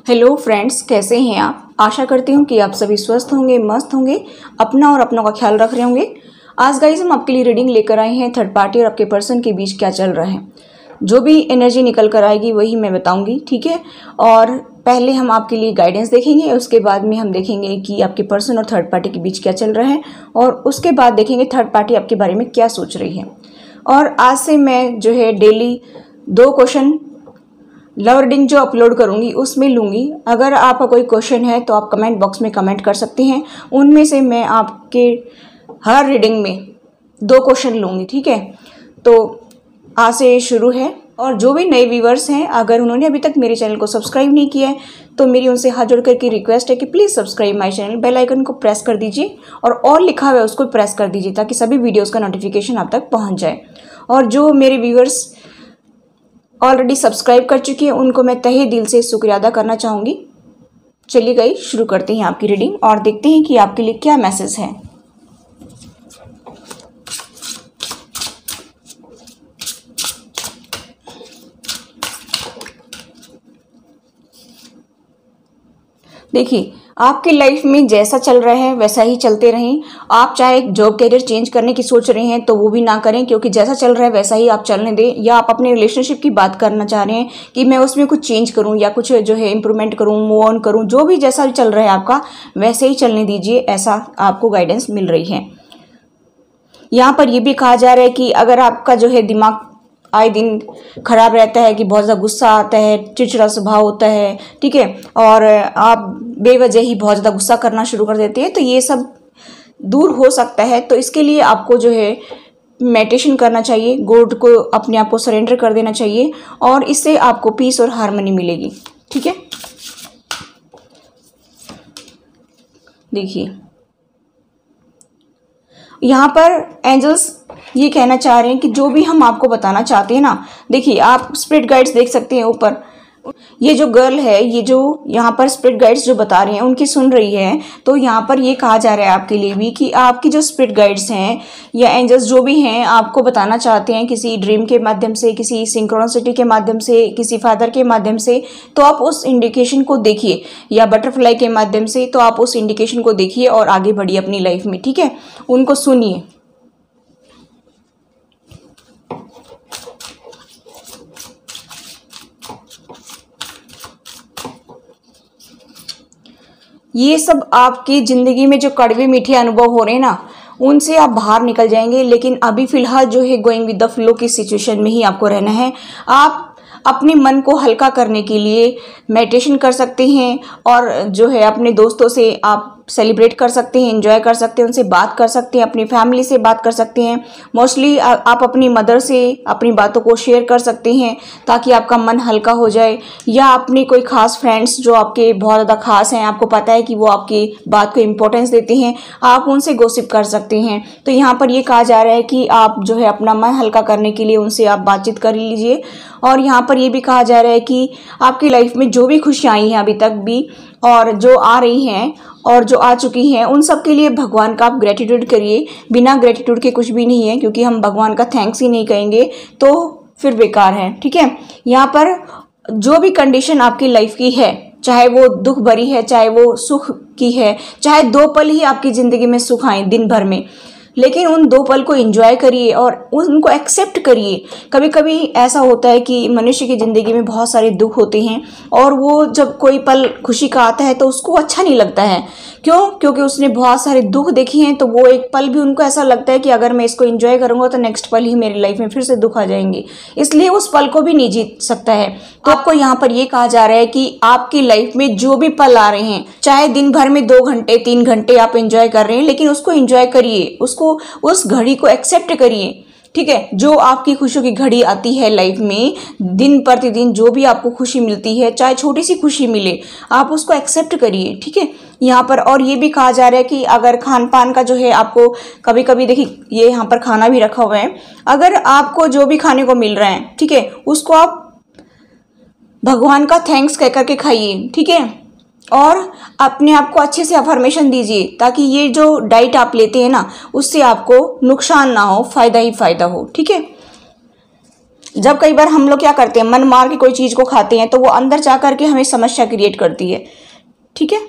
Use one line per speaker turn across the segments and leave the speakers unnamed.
Hello friends, कैसे हैं आप। आशा करती हूँ कि आप सभी स्वस्थ होंगे, मस्त होंगे, अपना और अपनों का ख्याल रख रहे होंगे। आज गाइस हम आपके लिए रीडिंग लेकर आए हैं थर्ड पार्टी और आपके पर्सन के बीच क्या चल रहा है। जो भी एनर्जी निकल कर आएगी वही मैं बताऊंगी, ठीक है। और पहले हम आपके लिए गाइडेंस देखेंगे, उसके बाद में हम देखेंगे कि आपके पर्सन और थर्ड पार्टी के बीच क्या चल रहा है, और उसके बाद देखेंगे थर्ड पार्टी आपके बारे में क्या सोच रही है। और आज से मैं जो है डेली 2 क्वेश्चन लव रीडिंग जो अपलोड करूंगी उसमें लूंगी। अगर आपका कोई क्वेश्चन है तो आप कमेंट बॉक्स में कमेंट कर सकते हैं, उनमें से मैं आपके हर रीडिंग में 2 क्वेश्चन लूंगी, ठीक है। तो आज से शुरू है। और जो भी नए व्यूवर्स हैं, अगर उन्होंने अभी तक मेरे चैनल को सब्सक्राइब नहीं किया है तो मेरी उनसे हाथ जोड़ करके रिक्वेस्ट है कि please subscribe my channel, bell icon को प्रेस कर दीजिए और लिखा हुआ है उसको प्रेस कर दीजिए ताकि सभी वीडियोज़ का नोटिफिकेशन आप तक पहुँच जाए। और जो मेरे व्यूवर्स ऑलरेडी सब्सक्राइब कर चुकी हैं उनको मैं तहे दिल से शुक्रिया अदा करना चाहूँगी। चलिए गाइस, शुरू करते हैं आपकी रीडिंग और देखते हैं कि आपके लिए क्या मैसेज है। देखिए, आपकी लाइफ में जैसा चल रहा है वैसा ही चलते रहें। आप चाहे जॉब कैरियर चेंज करने की सोच रहे हैं तो वो भी ना करें, क्योंकि जैसा चल रहा है वैसा ही आप चलने दें। या आप अपने रिलेशनशिप की बात करना चाह रहे हैं कि मैं उसमें कुछ चेंज करूं या कुछ जो है इंप्रूवमेंट करूं, मूव ऑन करूं, जो भी जैसा भी चल रहा है आपका वैसे ही चलने दीजिए, ऐसा आपको गाइडेंस मिल रही है। यहाँ पर यह भी कहा जा रहा है कि अगर आपका जो है दिमाग आए दिन खराब रहता है, कि बहुत ज़्यादा गुस्सा आता है, चिड़चिड़ा स्वभाव होता है, ठीक है, और आप बेवजह ही बहुत ज़्यादा गुस्सा करना शुरू कर देते हैं, तो ये सब दूर हो सकता है। तो इसके लिए आपको जो है मेडिटेशन करना चाहिए, गॉड को अपने आप को सरेंडर कर देना चाहिए, और इससे आपको पीस और हार्मनी मिलेगी, ठीक है। देखिए, यहाँ पर एंजल्स ये कहना चाह रहे हैं कि जो भी हम आपको बताना चाहते हैं ना, देखिए आप स्पिरिट गाइड्स देख सकते हैं ऊपर। ये जो गर्ल है, ये जो यहाँ पर स्पिरिट गाइड्स जो बता रहे हैं उनकी सुन रही है, तो यहाँ पर ये कहा जा रहा है आपके लिए भी कि आपकी जो स्पिरिट गाइड्स हैं या एंजल्स जो भी हैं आपको बताना चाहते हैं किसी ड्रीम के माध्यम से, किसी सिंक्रोनिसिटी के माध्यम से, किसी फादर के माध्यम से। तो आप उस इंडिकेशन को देखिए, या बटरफ्लाई के माध्यम से, तो आप उस इंडिकेशन को देखिए और आगे बढ़िए अपनी लाइफ में, ठीक है। उनको सुनिए। ये सब आपकी ज़िंदगी में जो कड़वे मीठे अनुभव हो रहे हैं ना, उनसे आप बाहर निकल जाएंगे। लेकिन अभी फ़िलहाल जो है गोइंग विद द फ्लो की सिचुएशन में ही आपको रहना है। आप अपने मन को हल्का करने के लिए मेडिटेशन कर सकते हैं, और जो है अपने दोस्तों से आप सेलिब्रेट कर सकते हैं, एंजॉय कर सकते हैं, उनसे बात कर सकते हैं, अपनी फैमिली से बात कर सकते हैं। मोस्टली आप अपनी मदर से अपनी बातों को शेयर कर सकते हैं ताकि आपका मन हल्का हो जाए। या अपनी कोई खास फ्रेंड्स जो आपके बहुत ज़्यादा खास हैं, आपको पता है कि वो आपकी बात को इम्पोर्टेंस देते हैं, आप उनसे गॉसिप कर सकते हैं। तो यहाँ पर ये कहा जा रहा है कि आप जो है अपना मन हल्का करने के लिए उनसे आप बातचीत कर लीजिए। और यहाँ पर ये भी कहा जा रहा है कि आपकी लाइफ में जो भी खुशियाँ आई हैं अभी तक भी, और जो आ रही हैं और जो आ चुकी हैं, उन सब के लिए भगवान का आप ग्रेटिट्यूड करिए। बिना ग्रेटिट्यूड के कुछ भी नहीं है, क्योंकि हम भगवान का थैंक्स ही नहीं कहेंगे तो फिर बेकार है, ठीक है। यहाँ पर जो भी कंडीशन आपकी लाइफ की है, चाहे वो दुख भरी है, चाहे वो सुख की है, चाहे 2 पल ही आपकी ज़िंदगी में सुख आए दिन भर में, लेकिन उन 2 पल को एंजॉय करिए और उनको एक्सेप्ट करिए। कभी कभी ऐसा होता है कि मनुष्य की ज़िंदगी में बहुत सारे दुख होते हैं, और वो जब कोई पल खुशी का आता है तो उसको अच्छा नहीं लगता है। क्यों? क्योंकि उसने बहुत सारे दुख देखे हैं, तो वो एक पल भी उनको ऐसा लगता है कि अगर मैं इसको एंजॉय करूँगा तो नेक्स्ट पल ही मेरी लाइफ में फिर से दुख आ जाएंगे, इसलिए उस पल को भी नहीं जीत सकता है। तो आपको यहाँ पर ये कहा जा रहा है कि आपकी लाइफ में जो भी पल आ रहे हैं, चाहे दिन भर में 2 घंटे 3 घंटे आप एंजॉय कर रहे हैं, लेकिन उसको एंजॉय करिए, उसको उस घड़ी को एक्सेप्ट करिए, ठीक है। जो आपकी खुशियों की घड़ी आती है लाइफ में, दिन प्रतिदिन जो भी आपको खुशी मिलती है, चाहे छोटी सी खुशी मिले, आप उसको एक्सेप्ट करिए, ठीक है। यहाँ पर और ये भी कहा जा रहा है कि अगर खान पान का जो है आपको कभी कभी, देखिए ये यहाँ पर खाना भी रखा हुआ है, अगर आपको जो भी खाने को मिल रहा है, ठीक है, उसको आप भगवान का थैंक्स कह करके खाइए, ठीक है। और अपने आप को अच्छे से अफर्मेशन दीजिए ताकि ये जो डाइट आप लेते हैं ना, उससे आपको नुकसान ना हो, फ़ायदा ही फ़ायदा हो, ठीक है। जब कई बार हम लोग क्या करते हैं, मन मार के कोई चीज़ को खाते हैं तो वो अंदर जा करके हमें समस्या क्रिएट करती है। ठीक है,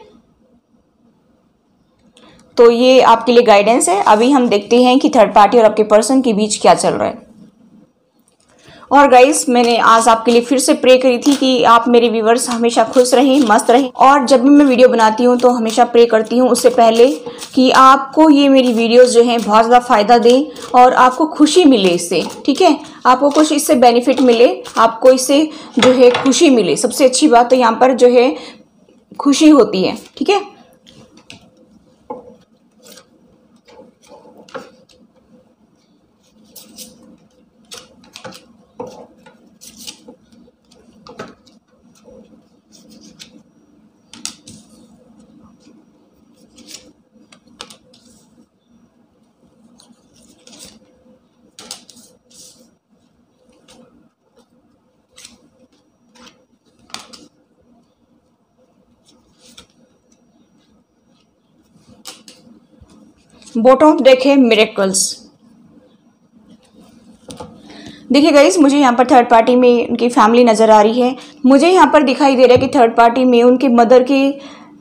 तो ये आपके लिए गाइडेंस है। अभी हम देखते हैं कि थर्ड पार्टी और आपके पर्सन के बीच क्या चल रहा है। और गाइस, मैंने आज आपके लिए फिर से प्रे करी थी कि आप मेरे व्यूवर्स हमेशा खुश रहें, मस्त रहें। और जब भी मैं वीडियो बनाती हूँ तो हमेशा प्रे करती हूँ उससे पहले कि आपको ये मेरी वीडियोस जो हैं बहुत ज़्यादा फ़ायदा दें और आपको खुशी मिले इससे। ठीक है, आपको कुछ इससे बेनिफिट मिले, आपको इससे जो है खुशी मिले। सबसे अच्छी बात तो यहाँ पर जो है खुशी होती है। ठीक है, बॉटम ऑफ डेक है मिरेकल्स। देखिए गाइस, मुझे यहाँ पर थर्ड पार्टी में उनकी फैमिली नज़र आ रही है। मुझे यहाँ पर दिखाई दे रहा है कि थर्ड पार्टी में उनके मदर की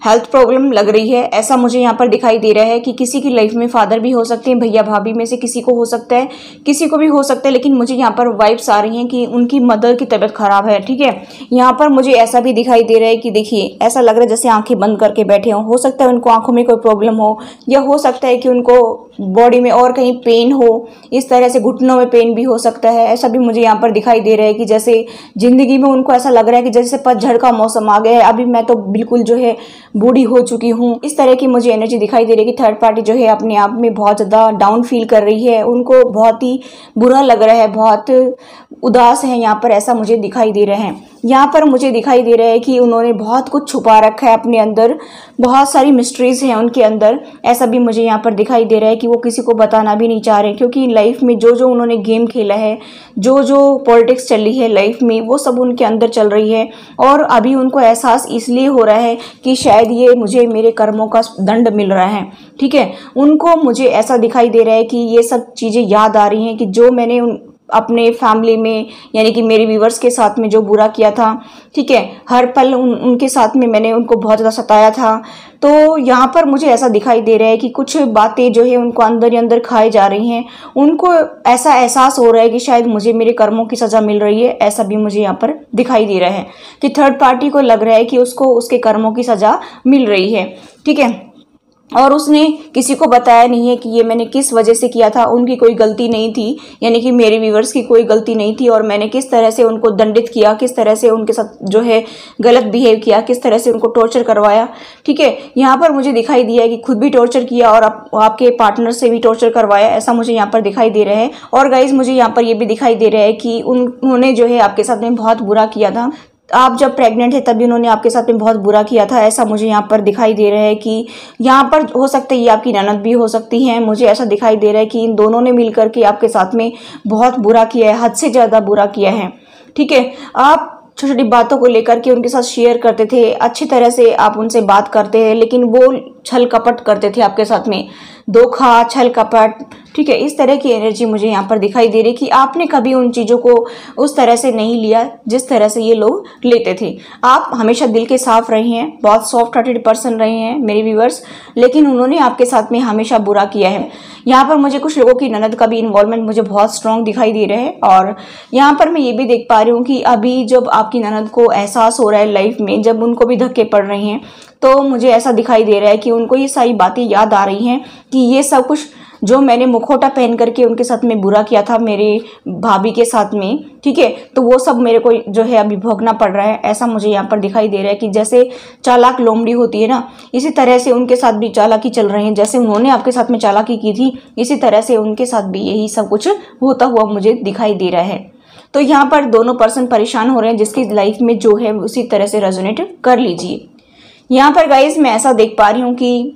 हेल्थ प्रॉब्लम लग रही है। ऐसा मुझे यहाँ पर दिखाई दे रहा है कि किसी की लाइफ में फादर भी हो सकते हैं, भैया भाभी में से किसी को हो सकता है, किसी को भी हो सकता है। लेकिन मुझे यहाँ पर वाइब्स आ रही हैं कि उनकी मदर की तबीयत खराब है। ठीक है, यहाँ पर मुझे ऐसा भी दिखाई दे रहा है कि देखिए, ऐसा लग रहा है जैसे आंखें बंद करके बैठे हों। हो सकता है उनको आंखों में कोई प्रॉब्लम हो, या हो सकता है कि उनको बॉडी में और कहीं पेन हो, इस तरह से घुटनों में पेन भी हो सकता है। ऐसा भी मुझे यहाँ पर दिखाई दे रहा है कि जैसे जिंदगी में उनको ऐसा लग रहा है कि जैसे पतझड़ का मौसम आ गया है, अभी मैं तो बिल्कुल जो है बूढ़ी हो चुकी हूँ। इस तरह की मुझे एनर्जी दिखाई दे रही है कि थर्ड पार्टी जो है अपने आप में बहुत ज़्यादा डाउन फील कर रही है, उनको बहुत ही बुरा लग रहा है, बहुत उदास है यहाँ पर। ऐसा मुझे दिखाई दे रहा है। यहाँ पर मुझे दिखाई दे रहा है कि उन्होंने बहुत कुछ छुपा रखा है अपने अंदर, बहुत सारी मिस्ट्रीज हैं उनके अंदर। ऐसा भी मुझे यहाँ पर दिखाई दे रहा है कि वो किसी को बताना भी नहीं चाह रहे, क्योंकि लाइफ में जो जो उन्होंने गेम खेला है, जो जो पॉलिटिक्स चली है लाइफ में, वो सब उनके अंदर चल रही है। और अभी उनको एहसास इसलिए हो रहा है कि शायद ये मुझे मेरे कर्मों का दंड मिल रहा है। ठीक है, उनको मुझे ऐसा दिखाई दे रहा है कि ये सब चीज़ें याद आ रही हैं कि जो मैंने अपने फैमिली में, यानी कि मेरे व्यूवर्स के साथ में जो बुरा किया था। ठीक है, हर पल उनके साथ में मैंने उनको बहुत ज़्यादा सताया था। तो यहाँ पर मुझे ऐसा दिखाई दे रहा है कि कुछ बातें जो है उनको अंदर ही अंदर खाई जा रही हैं। उनको ऐसा एहसास हो रहा है कि शायद मुझे मेरे कर्मों की सज़ा मिल रही है। ऐसा भी मुझे यहाँ पर दिखाई दे रहा है कि थर्ड पार्टी को लग रहा है कि उसको उसके कर्मों की सज़ा मिल रही है। ठीक है, और उसने किसी को बताया नहीं है कि ये मैंने किस वजह से किया था। उनकी कोई गलती नहीं थी, यानी कि मेरे व्यूवर्स की कोई गलती नहीं थी, और मैंने किस तरह से उनको दंडित किया, किस तरह से उनके साथ जो है गलत बिहेव किया, किस तरह से उनको टॉर्चर करवाया। ठीक है, यहाँ पर मुझे दिखाई दिया है कि खुद भी टॉर्चर किया और आपके पार्टनर से भी टॉर्चर करवाया। ऐसा मुझे यहाँ पर दिखाई दे रहा है। और गाइज, मुझे यहाँ पर ये भी दिखाई दे रहा है कि उन्होंने जो है आपके साथ में बहुत बुरा किया था। आप जब प्रेग्नेंट है तभी उन्होंने आपके साथ में बहुत बुरा किया था। ऐसा मुझे यहाँ पर दिखाई दे रहा है कि यहाँ पर हो सकता है ये आपकी ननद भी हो सकती हैं। मुझे ऐसा दिखाई दे रहा है कि इन दोनों ने मिलकर के आपके साथ में बहुत बुरा किया है, हद से ज़्यादा बुरा किया है। ठीक है, आप छोटी छोटी बातों को लेकर के उनके साथ शेयर करते थे, अच्छी तरह से आप उनसे बात करते हैं, लेकिन वो छल कपट करते थे आपके साथ में, धोखा, छल कपट। ठीक है, इस तरह की एनर्जी मुझे यहाँ पर दिखाई दे रही कि आपने कभी उन चीज़ों को उस तरह से नहीं लिया जिस तरह से ये लोग लेते थे। आप हमेशा दिल के साफ रहे हैं, बहुत सॉफ्ट हार्टेड पर्सन रहे हैं मेरे व्यूवर्स, लेकिन उन्होंने आपके साथ में हमेशा बुरा किया है। यहाँ पर मुझे कुछ लोगों की ननद का भी इन्वॉल्वमेंट मुझे बहुत स्ट्रॉन्ग दिखाई दे रहा है। और यहाँ पर मैं ये भी देख पा रही हूँ कि अभी जब आपकी ननद को एहसास हो रहा है लाइफ में, जब उनको भी धक्के पड़ रहे हैं, तो मुझे ऐसा दिखाई दे रहा है कि उनको ये सारी बातें याद आ रही हैं कि ये सब कुछ जो मैंने मुखौटा पहन करके उनके साथ में बुरा किया था मेरे भाभी के साथ में। ठीक है, तो वो सब मेरे को जो है अभी भोगना पड़ रहा है। ऐसा मुझे यहाँ पर दिखाई दे रहा है कि जैसे चालाक लोमड़ी होती है ना, इसी तरह से उनके साथ भी चालाकी चल रही है। जैसे उन्होंने आपके साथ में चालाकी की थी, इसी तरह से उनके साथ भी यही सब कुछ होता हुआ मुझे दिखाई दे रहा है। तो यहाँ पर दोनों पर्सन परेशान हो रहे हैं, जिसकी लाइफ में जो है उसी तरह से रेजोनेट कर लीजिए। यहाँ पर गाइज मैं ऐसा देख पा रही हूँ कि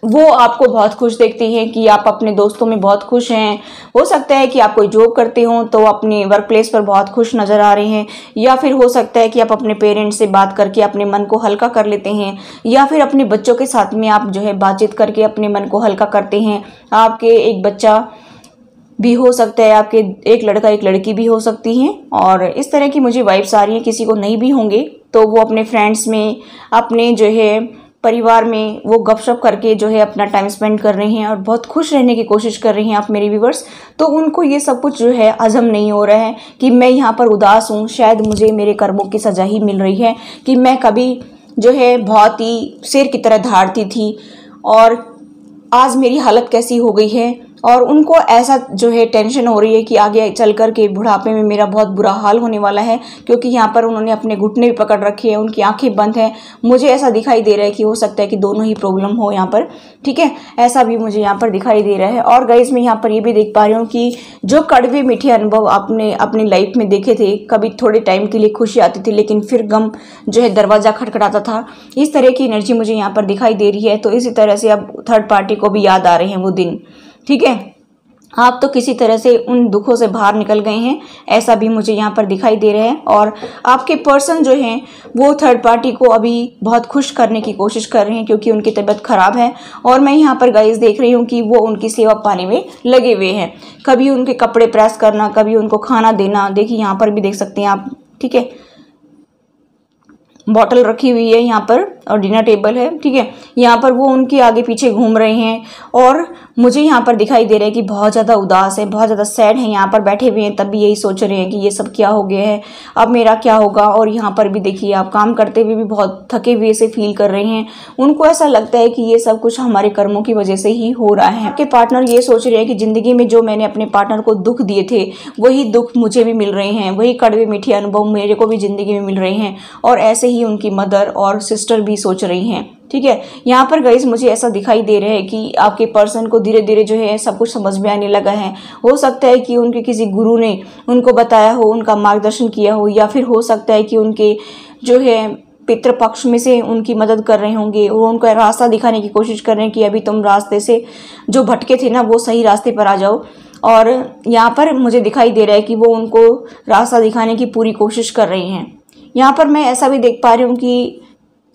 वो आपको बहुत खुश देखती हैं, कि आप अपने दोस्तों में बहुत खुश हैं। हो सकता है कि आप कोई जॉब करते हो तो अपने वर्क प्लेस पर बहुत खुश नज़र आ रहे हैं, या फिर हो सकता है कि आप अपने पेरेंट्स से बात करके अपने मन को हल्का कर लेते हैं, या फिर अपने बच्चों के साथ में आप जो है बातचीत करके अपने मन को हल्का करते हैं। आपके एक बच्चा भी हो सकता है, आपके एक लड़का एक लड़की भी हो सकती हैं। और इस तरह की मुझे वाइब्स आ रही हैं। किसी को नहीं भी होंगे तो वो अपने फ्रेंड्स में, अपने जो है परिवार में वो गपशप करके जो है अपना टाइम स्पेंड कर रहे हैं और बहुत खुश रहने की कोशिश कर रही हैं आप मेरे व्यूवर्स। तो उनको ये सब कुछ जो है हजम नहीं हो रहा है कि मैं यहाँ पर उदास हूँ, शायद मुझे मेरे कर्मों की सजा ही मिल रही है कि मैं कभी जो है बहुत ही शेर की तरह धारती थी और आज मेरी हालत कैसी हो गई है। और उनको ऐसा जो है टेंशन हो रही है कि आगे चल कर के बुढ़ापे में मेरा बहुत बुरा हाल होने वाला है, क्योंकि यहाँ पर उन्होंने अपने घुटने भी पकड़ रखे हैं, उनकी आंखें बंद हैं। मुझे ऐसा दिखाई दे रहा है कि हो सकता है कि दोनों ही प्रॉब्लम हो यहाँ पर, ठीक है, ऐसा भी मुझे यहाँ पर दिखाई दे रहा है। और गाइस मैं यहाँ पर ये भी देख पा रही हूँ कि जो कड़वे मीठे अनुभव आपने अपनी लाइफ में देखे थे, कभी थोड़े टाइम के लिए खुशी आती थी लेकिन फिर गम जो है दरवाजा खटखटाता था, इस तरह की एनर्जी मुझे यहाँ पर दिखाई दे रही है। तो इसी तरह से अब थर्ड पार्टी को भी याद आ रहे हैं वो दिन, ठीक है। आप तो किसी तरह से उन दुखों से बाहर निकल गए हैं, ऐसा भी मुझे यहाँ पर दिखाई दे रहा है। और आपके पर्सन जो हैं वो थर्ड पार्टी को अभी बहुत खुश करने की कोशिश कर रहे हैं, क्योंकि उनकी तबीयत खराब है। और मैं यहाँ पर गाइस देख रही हूँ कि वो उनकी सेवा पाने में लगे हुए हैं, कभी उनके कपड़े प्रेस करना, कभी उनको खाना देना। देखिए यहाँ पर भी देख सकते हैं आप, ठीक है, बॉटल रखी हुई है यहाँ पर और डिनर टेबल है, ठीक है। यहाँ पर वो उनके आगे पीछे घूम रहे हैं और मुझे यहाँ पर दिखाई दे रहा है कि बहुत ज़्यादा उदास है, बहुत ज़्यादा सैड है, यहाँ पर बैठे हुए हैं, तब भी यही सोच रहे हैं कि ये सब क्या हो गया है, अब मेरा क्या होगा। और यहाँ पर भी देखिए आप काम करते हुए भी बहुत थके हुए से फील कर रहे हैं। उनको ऐसा लगता है कि ये सब कुछ हमारे कर्मों की वजह से ही हो रहा है। आपके पार्टनर ये सोच रहे हैं कि ज़िंदगी में जो मैंने अपने पार्टनर को दुख दिए थे वही दुख मुझे भी मिल रहे हैं, वही कड़वे मीठे अनुभव मेरे को भी ज़िंदगी में मिल रहे हैं। और ऐसे ही उनकी मदर और सिस्टर भी सोच रही हैं, ठीक है। यहाँ पर गाइस मुझे ऐसा दिखाई दे रहा है कि आपके पर्सन को धीरे धीरे जो है सब कुछ समझ में आने लगा है। हो सकता है कि उनके किसी गुरु ने उनको बताया हो, उनका मार्गदर्शन किया हो, या फिर हो सकता है कि उनके जो है पितृपक्ष में से उनकी मदद कर रहे होंगे, वो उनको रास्ता दिखाने की कोशिश कर रहे हैं कि अभी तुम रास्ते से जो भटके थे ना वो सही रास्ते पर आ जाओ। और यहाँ पर मुझे दिखाई दे रहा है कि वो उनको रास्ता दिखाने की पूरी कोशिश कर रही हैं। यहाँ पर मैं ऐसा भी देख पा रही हूँ कि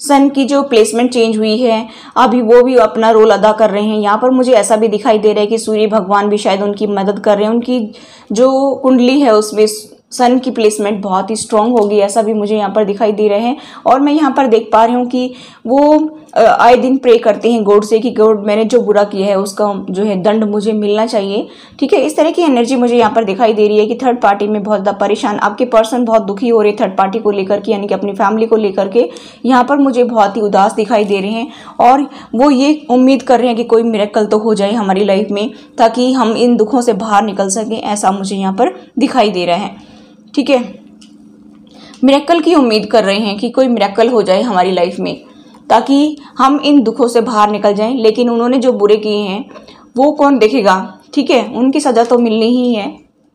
सन की जो प्लेसमेंट चेंज हुई है अभी वो भी अपना रोल अदा कर रहे हैं। यहाँ पर मुझे ऐसा भी दिखाई दे रहा है कि सूर्य भगवान भी शायद उनकी मदद कर रहे हैं। उनकी जो कुंडली है उसमें सन की प्लेसमेंट बहुत ही स्ट्रांग होगी, ऐसा भी मुझे यहाँ पर दिखाई दे रहे हैं। और मैं यहाँ पर देख पा रही हूँ कि वो आए दिन प्रे करते हैं गॉड से कि गॉड मैंने जो बुरा किया है उसका जो है दंड मुझे मिलना चाहिए, ठीक है। इस तरह की एनर्जी मुझे यहाँ पर दिखाई दे रही है कि थर्ड पार्टी में बहुत ज़्यादा परेशान, आपके पर्सन बहुत दुखी हो रहे हैं थर्ड पार्टी को लेकर के, यानी कि अपनी फैमिली को लेकर के यहाँ पर मुझे बहुत ही उदास दिखाई दे रहे हैं। और वो ये उम्मीद कर रहे हैं कि कोई मिरेकल तो हो जाए हमारी लाइफ में ताकि हम इन दुखों से बाहर निकल सकें, ऐसा मुझे यहाँ पर दिखाई दे रहा है, ठीक है। मिरेकल की उम्मीद कर रहे हैं कि कोई मिरेकल हो जाए हमारी लाइफ में ताकि हम इन दुखों से बाहर निकल जाएं। लेकिन उन्होंने जो बुरे किए हैं वो कौन देखेगा, ठीक है, उनकी सज़ा तो मिलनी ही है।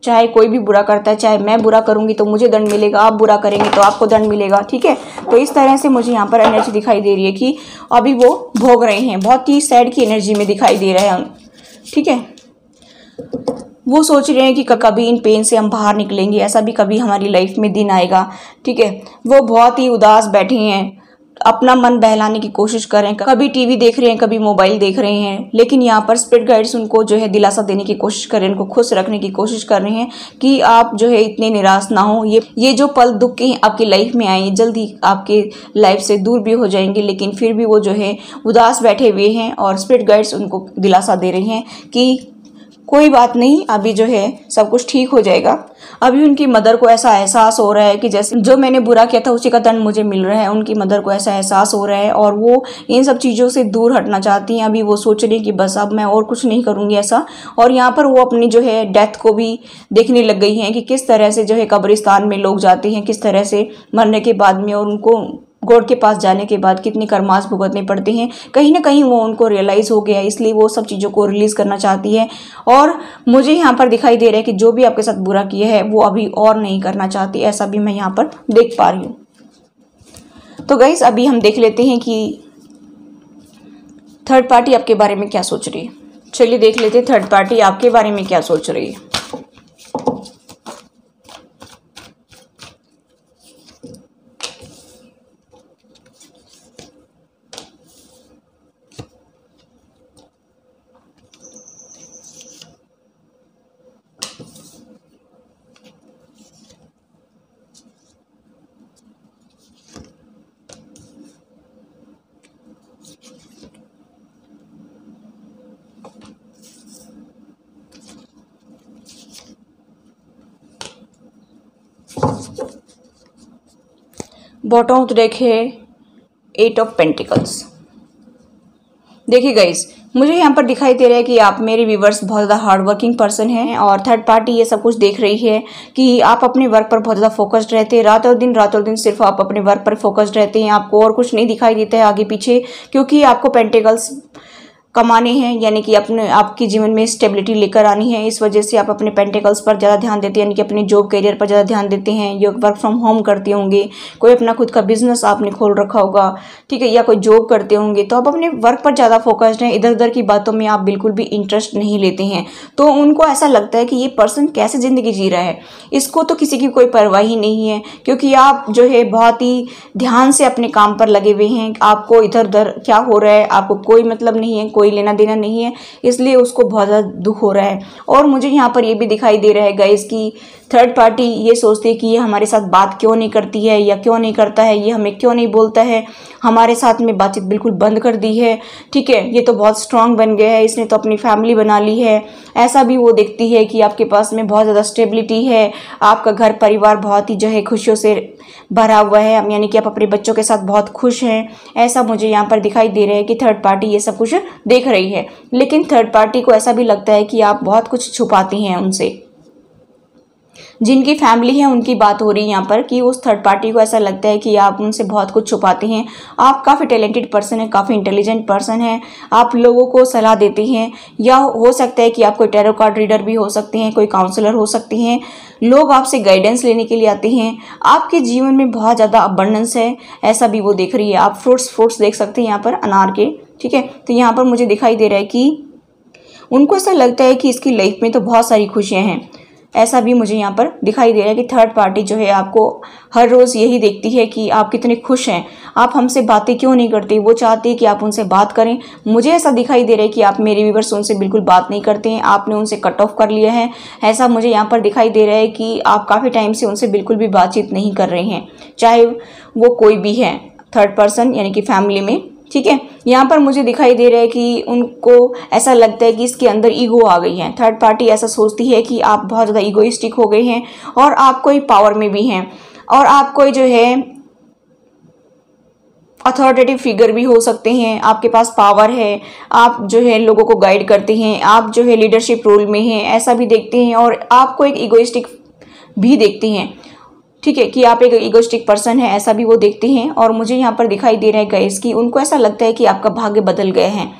चाहे कोई भी बुरा करता है, चाहे मैं बुरा करूंगी तो मुझे दंड मिलेगा, आप बुरा करेंगे तो आपको दंड मिलेगा, ठीक है। तो इस तरह से मुझे यहाँ पर एनर्जी दिखाई दे रही है कि अभी वो भोग रहे हैं, बहुत ही सैड की एनर्जी में दिखाई दे रहा है, ठीक है। वो सोच रहे हैं कि कभी इन पेन से हम बाहर निकलेंगे, ऐसा भी कभी हमारी लाइफ में दिन आएगा, ठीक है। वो बहुत ही उदास बैठे हैं, अपना मन बहलाने की कोशिश कर रहे हैं, कभी टीवी देख रहे हैं, कभी मोबाइल देख रहे हैं। लेकिन यहाँ पर स्पिरिट गाइड्स उनको जो है दिलासा देने की कोशिश कर रहे हैं, उनको खुश रखने की कोशिश कर रहे हैं कि आप जो है इतने निराश ना हो। ये जो पल दुख के आपकी लाइफ में आए जल्द ही आपके लाइफ से दूर भी हो जाएंगे। लेकिन फिर भी वो जो है उदास बैठे हुए हैं और स्पिरिट गाइड्स उनको दिलासा दे रही हैं कि कोई बात नहीं, अभी जो है सब कुछ ठीक हो जाएगा। अभी उनकी मदर को ऐसा एहसास हो रहा है कि जैसे जो मैंने बुरा किया था उसी का दंड मुझे मिल रहा है। उनकी मदर को ऐसा एहसास हो रहा है और वो इन सब चीज़ों से दूर हटना चाहती हैं। अभी वो सोच रही हैं कि बस अब मैं और कुछ नहीं करूँगी ऐसा। और यहाँ पर वो अपनी जो है डेथ को भी देखने लग गई हैं कि किस तरह से जो है कब्रिस्तान में लोग जाते हैं, किस तरह से मरने के बाद में, और उनको गॉड के पास जाने के बाद कितनी कर्मास भुगतने पड़ते हैं। कहीं ना कहीं वो उनको रियलाइज़ हो गया, इसलिए वो सब चीज़ों को रिलीज़ करना चाहती है। और मुझे यहाँ पर दिखाई दे रहा है कि जो भी आपके साथ बुरा किया है वो अभी और नहीं करना चाहती, ऐसा भी मैं यहाँ पर देख पा रही हूँ। तो गाइस अभी हम देख लेते हैं कि थर्ड पार्टी आपके बारे में क्या सोच रही है। चलिए देख लेते हैं थर्ड पार्टी आपके बारे में क्या सोच रही है। बॉटम ऑफ द डेक है 8 ऑफ पेंटिकल्स। देखिए गाइस, मुझे यहाँ पर दिखाई दे रहा है कि आप मेरे व्यूवर्स बहुत ज़्यादा हार्ड वर्किंग पर्सन हैं और थर्ड पार्टी ये सब कुछ देख रही है कि आप अपने वर्क पर बहुत ज़्यादा फोकस्ड रहते हैं। रात और दिन सिर्फ आप अपने वर्क पर फोकस्ड रहते हैं, आपको और कुछ नहीं दिखाई देता है आगे पीछे, क्योंकि आपको पेंटिकल्स कमाने हैं, यानी कि अपने आपके जीवन में स्टेबिलिटी लेकर आनी है। इस वजह से आप अपने पेंटिकल्स पर ज़्यादा ध्यान देते हैं, यानी कि अपने जॉब करियर पर ज़्यादा ध्यान देते हैं। ये वर्क फ्रॉम होम करते होंगे, कोई अपना खुद का बिजनेस आपने खोल रखा होगा, ठीक है, या कोई जॉब करते होंगे, तो आप अपने वर्क पर ज़्यादा फोकस्ड हैं। इधर उधर की बातों में आप बिल्कुल भी इंटरेस्ट नहीं लेते हैं। तो उनको ऐसा लगता है कि ये पर्सन कैसे ज़िंदगी जी रहा है, इसको तो किसी की कोई परवाह ही नहीं है, क्योंकि आप जो है बहुत ही ध्यान से अपने काम पर लगे हुए हैं। आपको इधर उधर क्या हो रहा है आपको कोई मतलब नहीं है, कोई लेना देना नहीं है, इसलिए उसको बहुत ज़्यादा दुख हो रहा है। और मुझे यहाँ पर ये भी दिखाई दे रहा है गाइस कि थर्ड पार्टी ये सोचती है कि ये हमारे साथ बात क्यों नहीं करती है या क्यों नहीं करता है, ये हमें क्यों नहीं बोलता है, हमारे साथ में बातचीत बिल्कुल बंद कर दी है, ठीक है, ये तो बहुत स्ट्रांग बन गया है, इसने तो अपनी फैमिली बना ली है। ऐसा भी वो देखती है कि आपके पास में बहुत ज़्यादा स्टेबिलिटी है, आपका घर परिवार बहुत ही जो है खुशियों से भरा हुआ है, यानी कि आप अपने बच्चों के साथ बहुत खुश हैं। ऐसा मुझे यहाँ पर दिखाई दे रहा है कि थर्ड पार्टी ये सब कुछ देख रही है। लेकिन थर्ड पार्टी को ऐसा भी लगता है कि आप बहुत कुछ छुपाती हैं उनसे। जिनकी फैमिली है उनकी बात हो रही है यहाँ पर कि उस थर्ड पार्टी को ऐसा लगता है कि आप उनसे बहुत कुछ छुपाते हैं। आप काफ़ी टैलेंटेड पर्सन हैं, काफ़ी इंटेलिजेंट पर्सन हैं, आप लोगों को सलाह देते हैं, या हो सकता है कि आप कोई टैरो कार्ड रीडर भी हो सकते हैं, कोई काउंसलर हो सकते हैं। लोग आपसे गाइडेंस लेने के लिए आते हैं। आपके जीवन में बहुत ज़्यादा अबंडेंस है, ऐसा भी वो देख रही है। आप फ्रूट्स देख सकते हैं यहाँ पर अनार के, ठीक है। तो यहाँ पर मुझे दिखाई दे रहा है कि उनको ऐसा लगता है कि इसकी लाइफ में तो बहुत सारी खुशियाँ हैं। ऐसा भी मुझे यहाँ पर दिखाई दे रहा है कि थर्ड पार्टी जो है आपको हर रोज़ यही देखती है कि आप कितने खुश हैं, आप हमसे बातें क्यों नहीं करती। वो चाहती है कि आप उनसे बात करें। मुझे ऐसा दिखाई दे रहा है कि आप मेरे व्यूअर्स उनसे बिल्कुल बात नहीं करते हैं, आपने उनसे कट ऑफ कर लिया है। ऐसा मुझे यहाँ पर दिखाई दे रहा है कि आप काफ़ी टाइम से उनसे बिल्कुल भी बातचीत नहीं कर रहे हैं, चाहे वो कोई भी है, थर्ड पर्सन यानी कि फैमिली में, ठीक है। यहाँ पर मुझे दिखाई दे रहा है कि उनको ऐसा लगता है कि इसके अंदर ईगो आ गई है। थर्ड पार्टी ऐसा सोचती है कि आप बहुत ज़्यादा ईगोइस्टिक हो गए हैं और आप कोई पावर में भी हैं, और आप कोई जो है अथॉरिटेटिव फिगर भी हो सकते हैं। आपके पास पावर है, आप जो है लोगों को गाइड करते हैं, आप जो है लीडरशिप रोल में हैं, ऐसा भी देखते हैं। और आपको एक ईगोइस्टिक भी देखते हैं, ठीक है, कि आप एक ईगोइस्टिक पर्सन है, ऐसा भी वो देखते हैं। और मुझे यहाँ पर दिखाई दे रहा है गाइस कि उनको ऐसा लगता है कि आपका भाग्य बदल गया है,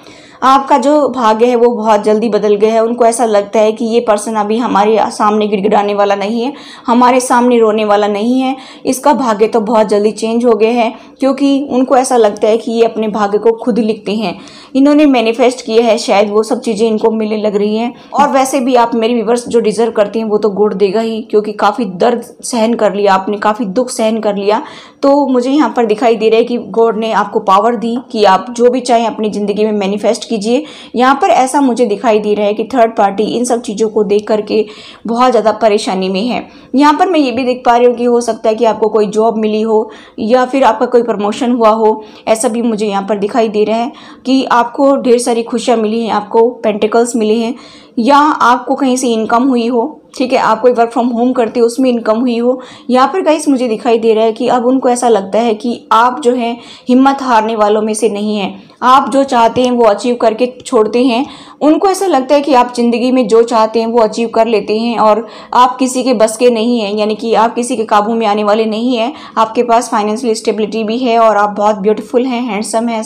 आपका जो भाग्य है वो बहुत जल्दी बदल गया है। उनको ऐसा लगता है कि ये पर्सन अभी हमारे सामने गिड़गिड़ाने वाला नहीं है, हमारे सामने रोने वाला नहीं है, इसका भाग्य तो बहुत जल्दी चेंज हो गया है, क्योंकि उनको ऐसा लगता है कि ये अपने भाग्य को खुद लिखते हैं। इन्होंने मैनिफेस्ट किया है, शायद वो सब चीज़ें इनको मिलने लग रही हैं। और वैसे भी आप मेरे व्यूअर्स जो डिजर्व करती हैं वो तो गुड देगा ही, क्योंकि काफ़ी दर्द सहन कर लिया आपने, काफ़ी दुख सहन कर लिया। तो मुझे यहाँ पर दिखाई दे रहा है कि गॉड ने आपको पावर दी कि आप जो भी चाहें अपनी ज़िंदगी में मैनिफेस्ट कीजिए। यहाँ पर ऐसा मुझे दिखाई दे रहा है कि थर्ड पार्टी इन सब चीज़ों को देख करके बहुत ज़्यादा परेशानी में है। यहाँ पर मैं ये भी देख पा रही हूँ कि हो सकता है कि आपको कोई जॉब मिली हो या फिर आपका कोई प्रमोशन हुआ हो, ऐसा भी मुझे यहाँ पर दिखाई दे रहा है कि आपको ढेर सारी खुशियाँ मिली हैं, आपको पेंटिकल्स मिले हैं, या आपको कहीं से इनकम हुई हो, ठीक है, आप कोई वर्क फ्रॉम होम करते हो उसमें इनकम हुई हो। यहाँ पर गाइस मुझे दिखाई दे रहा है कि अब उनको ऐसा लगता है कि आप जो है हिम्मत हारने वालों में से नहीं हैं, आप जो चाहते हैं वो अचीव करके छोड़ते हैं। उनको ऐसा लगता है कि आप ज़िंदगी में जो चाहते हैं वो अचीव कर लेते हैं और आप किसी के बस के नहीं हैं, यानी कि आप किसी के काबू में आने वाले नहीं हैं। आपके पास फाइनेंशियल स्टेबिलिटी भी है और आप बहुत ब्यूटीफुल हैं, हैंडसम हैं,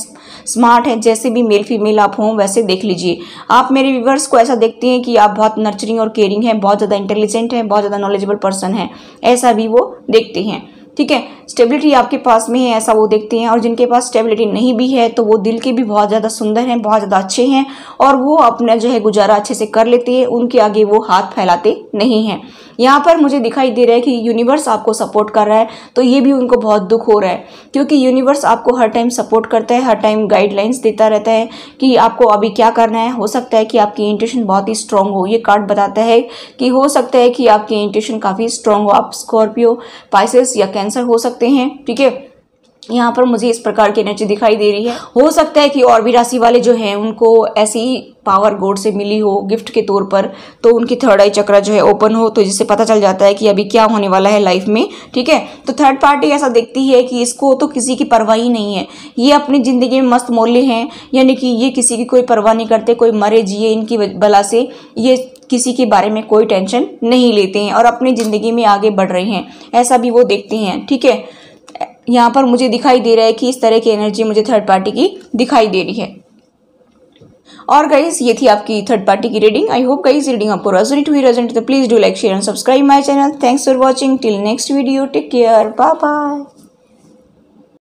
स्मार्ट हैं, जैसे भी मेल फीमेल आप हों वैसे देख लीजिए। आप मेरे व्यूअर्स को ऐसा देखते हैं कि आप बहुत नर्चरिंग और केयरिंग हैं, बहुत ज़्यादा इंटेलिजेंट हैं, बहुत ज़्यादा नॉलेजेबल पर्सन हैं, ऐसा भी वो देखते हैं, ठीक है। स्टेबिलिटी आपके पास में है, ऐसा वो देखते हैं। और जिनके पास स्टेबिलिटी नहीं भी है तो वो दिल के भी बहुत ज़्यादा सुंदर हैं, बहुत ज़्यादा अच्छे हैं, और वो अपना जो है गुजारा अच्छे से कर लेते हैं, उनके आगे वो हाथ फैलाते नहीं हैं। यहाँ पर मुझे दिखाई दे रहा है कि यूनिवर्स आपको सपोर्ट कर रहा है, तो ये भी उनको बहुत दुख हो रहा है, क्योंकि यूनिवर्स आपको हर टाइम सपोर्ट करता है, हर टाइम गाइडलाइंस देता रहता है कि आपको अभी क्या करना है। हो सकता है कि आपकी इंट्यूशन बहुत ही स्ट्रांग हो, ये कार्ड बताता है कि हो सकता है कि आपकी इंट्यूशन काफ़ी स्ट्रांग हो। आप स्कॉर्पियो, पाइसेस या कैंसर हो सकते हैं, ठीक है। यहाँ पर मुझे इस प्रकार की एनर्जी दिखाई दे रही है। हो सकता है कि और भी राशि वाले जो हैं उनको ऐसी पावर गॉड से मिली हो गिफ्ट के तौर पर, तो उनकी थर्ड आई चक्र जो है ओपन हो, तो जिससे पता चल जाता है कि अभी क्या होने वाला है लाइफ में। ठीक है, तो थर्ड पार्टी ऐसा देखती है कि इसको तो किसी की परवाह ही नहीं है, ये अपनी जिंदगी में मस्त मौले हैं, यानी कि ये किसी की कोई परवाह नहीं करते, कोई मरे जिए इनकी बला से ये किसी के बारे में कोई टेंशन नहीं लेते हैं और अपनी जिंदगी में आगे बढ़ रहे हैं, ऐसा भी वो देखते हैं। ठीक है, यहाँ पर मुझे दिखाई दे रहा है कि इस तरह की एनर्जी मुझे थर्ड पार्टी की दिखाई दे रही है। और गाइस ये थी आपकी थर्ड पार्टी की reading. I hope guys reading आपको रेजोनेट हुई, तो please do like share and subscribe my channel. Thanks for watching, till next video, take care, bye bye.